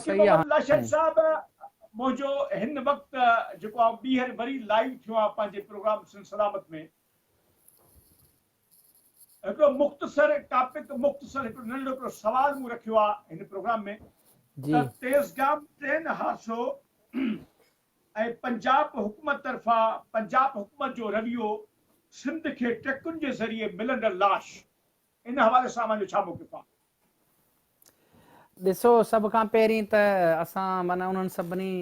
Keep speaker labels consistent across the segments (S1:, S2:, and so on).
S1: बाक़ी
S2: सही आहे।
S1: मोहम्मद लाशद साहब मुंहिंजो हिन वक़्तु जेको आहे ॿीहर वरी लाइव थियो आहे पंहिंजे प्रोग्राम सलामत में हिकिड़ो मुख़्तसर टॉपिक मुख़्तसर हिकिड़ो नंढो हिकिड़ो सवाल मूं रखियो आहे हिन प्रोग्राम में त तेज़गाम ट्रेन हादसो ऐं पंजाब हुकूमत तरफ़ां पंजाब हुकूमत जो रवैयो सिंध खे ट्रकुनि जे ज़रिए मिलंदड़ लाश इन हवाले सां मुंहिंजो छा मौक़िफ़ आहे?
S2: ॾिसो, सभ खां पहिरीं त असां माना उन्हनि सभिनी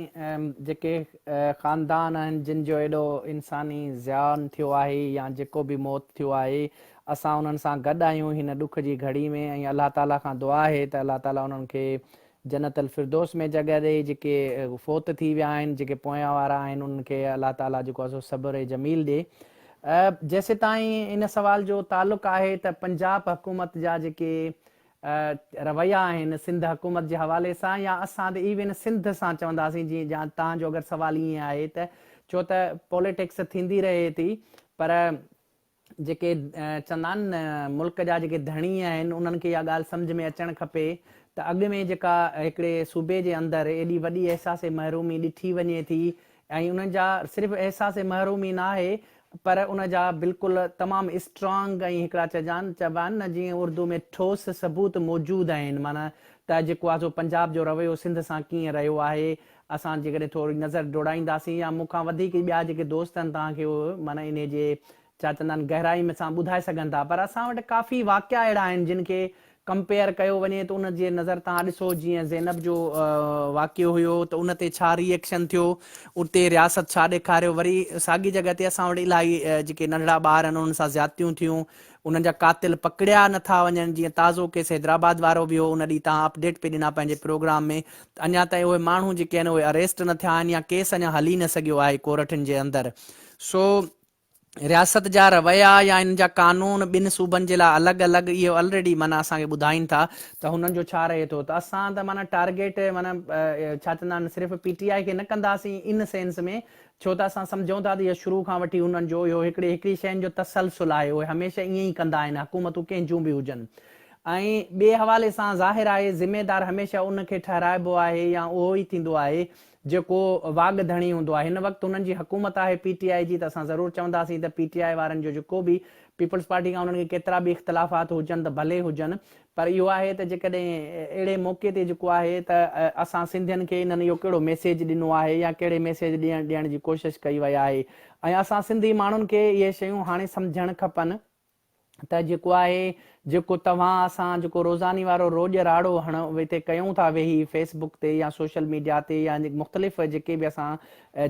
S2: जेके ख़ानदान आहिनि जिन जो एॾो इंसानी ज़ियान थियो आहे या जेको बि मौत थियो आहे, असां उन्हनि सां गॾु आहियूं हिन ॾुख जी घड़ी में। ऐं अलाह ताला खां दुआ आहे त अलाह ताला उन्हनि खे जन्नत अल फिरदौस में जॻह ॾे। जेके फ़ौत थी विया आहिनि, जेके पोयां वारा आहिनि, उन्हनि खे अलाह ताला जेको आहे सो सब्र ऐं जमील ॾे। जेसि ताईं इन सवाल जो तालुक़ु आहे त पंजाब हुकूमत जा जेके रवैया आहिनि सिंध हुकूमत जे हवाले सां या असां त इवन सिंध सां चवंदासीं, जीअं जा तव्हांजो अगरि सवाल ईअं आहे त छो त पॉलिटिक्स थींदी रहे थी, पर जेके चवंदा आहिनि न मुल्क जा जेके धणी आहिनि उन्हनि खे इहा ॻाल्हि सम्झ में अचणु खपे त अॻु में जेका हिकिड़े सूबे जे अंदरि एॾी वॾी अहसास महरूमी ॾिठी वञे थी, ऐं उन्हनि जा सिर्फ़ु अहसास महरूमी न आहे पर उन जा बिल्कुलु तमामु स्ट्रॉन्ग ऐं हिकिड़ा चइबा आहिनि न जीअं उर्दू में ठोस सबूत मौजूदु आहिनि। माना त जेको आहे सो पंजाब जो रवैयो सिंध सां कीअं रहियो आहे, असां जेकॾहिं थोरी नज़र दौड़ाईंदासीं या मूंखां वधीक ॿिया जेके दोस्त आहिनि तव्हांखे माना इन जे छा चवंदा आहिनि गहराई में सां ॿुधाए सघनि था। पर असां वटि काफ़ी वाक़िया अहिड़ा आहिनि जिन खे कंपेयर कयो वञे त उन जे नज़र तव्हां ॾिसो, जीअं ज़ैनब जो वाक़ियो हुयो त उन ते छा रिएक्शन थियो, उते रियासत छा ॾेखारियो। वरी साॻी जॻह ते असां वटि इलाही जेके नंढड़ा ॿार आहिनि उन्हनि सां ज़्यादतियूं थियूं, उन्हनि जा कातिल पकड़िया नथा वञनि। जीअं ताज़ो केस हैदराबाद वारो बि हो, उन ॾींहुं तव्हां अपडेट पे ॾिना पंहिंजे प्रोग्राम में, त अञा ताईं उहे माण्हू जेके आहिनि उहे अरेस्ट न थिया आहिनि या केस अञा हली न सघियो आहे कोर्टनि जे अंदरि। सो रियासत जा रवैया या इन जा कानून ॿिनि सूबनि जे लाइ अलॻि अलॻि इहो ऑलरेडी माना असांखे ॿुधाइनि था त हुननि जो छा रहे थो। त असां त माना टारगेट माना छा चवंदा आहिनि सिर्फ़ु PTI खे न कंदासीं इन सेंस में, छो त असां सम्झूं था त इहो शुरू खां वठी हुननि जो इहो हिकिड़ी शयुनि जो तसलसुल आहे, उहे हमेशह ईअं ई कंदा आहिनि, हुकूमतूं कंहिंजूं बि हुजनि। ऐं ॿिए हवाले सां ज़ाहिर आहे ज़िमेदार हमेशह उनखे ठहिराइबो आहे या उहो ई थींदो आहे जेको वाघ धणी हूंदो आहे। हिन वक़्तु हुननि जी हुकूमत आहे PTI जी, त असां ज़रूरु चवंदासीं त PTI वारनि जो जेको बि पीपल्स पार्टी खां उन्हनि खे केतिरा बि इख़्तिलाफ़ात हुजनि त भले हुजनि, पर इहो आहे त जेकॾहिं अहिड़े मौक़े ते जेको आहे त असां सिंधियुनि खे इन्हनि इहो कहिड़ो मैसेज ॾिनो आहे या कहिड़े मैसेज ॾियण जी कोशिशि कई वई आहे। ऐं असां सिंधी माण्हुनि खे इहे शयूं हाणे सम्झणु खपनि त जेको आहे जेको तव्हां असां जेको रोज़ानी वारो रोज़ राड़ो हिते कयूं था वेही फेसबुक ते या सोशल मीडिया ते या मुख़्तलिफ़ जेके बि असां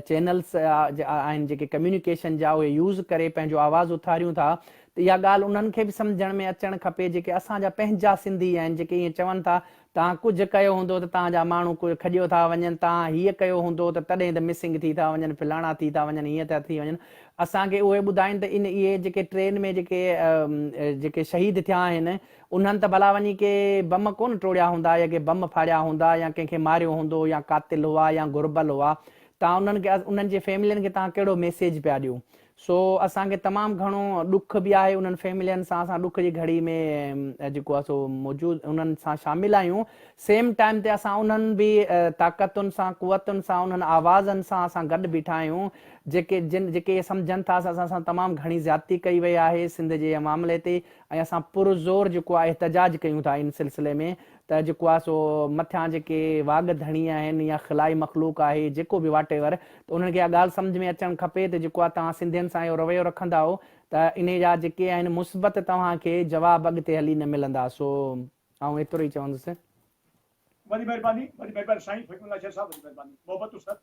S2: चैनल्स आहिनि जेके कम्यूनिकेशन जा, उहे यूज़ करे पंहिंजो आवाज़ु उथारियूं था, त इहा ॻाल्हि उन्हनि खे बि सम्झण में अचणु खपे जेके असांजा पंहिंजा सिंधी आहिनि, जेके ईअं चवनि था तव्हां कुझु कयो हूंदो त तव्हांजा माण्हू कुझु खॼियो था वञनि, तव्हां हीअं कयो हूंदो त तॾहिं त मिसिंग थी था वञनि, फलाणा थी था वञनि, हीअं था थी वञनि। असांखे उहे ॿुधाइनि त इहे जेके ट्रेन में जेके शहीद थिया आहिनि उन्हनि त भला वञी के बम कोन टोड़िया हूंदा या के बम फाड़िया हूंदा या कंहिंखे मारियो हूंदो या कातिल हुआ या घुरबल हुआ, तव्हां उन्हनि जे फैमिलियुनि खे तव्हां कहिड़ो मैसेज पिया ॾियो। सो असांखे तमामु घणो ॾुख बि आहे उन्हनि फैमिलियुनि सां, असां ॾुख जी घड़ी में जेको आहे सो मौजूदु उन्हनि सां शामिलु आहियूं। सेम टाइम ते असां उन्हनि बि ताक़तुनि सां कुवतुनि सां उन्हनि आवाज़नि सां असां गॾु बीठा आहियूं जेके इहे सम्झनि था असां सां तमामु घणी ज़्यादती कई वई आहे सिंध जे मामले ते, ऐं असां पुरज़ोर जेको आहे एहतजाज कयूं था इन सिलसिले में त जेको आहे सो मथियां जेके वाघ धणी आहिनि या ख़िलाई मख़लूक आहे जेको बि वाटेवर, त उन्हनि खे इहा ॻाल्हि सम्झ में अचणु खपे त जेको आहे तव्हां सिंधियुनि सां इहो रवैयो रखंदा त इन जा जेके आहिनि मुस्बत तव्हांखे जवाब अॻिते हली न मिलंदा। सो आउं एतिरो ई चवंदुसि।
S1: वॾी महिरबानी साईं फ़क़ीरुल्लाह शाह साहब, वॾी महिरबानी। मोहबतूं सर।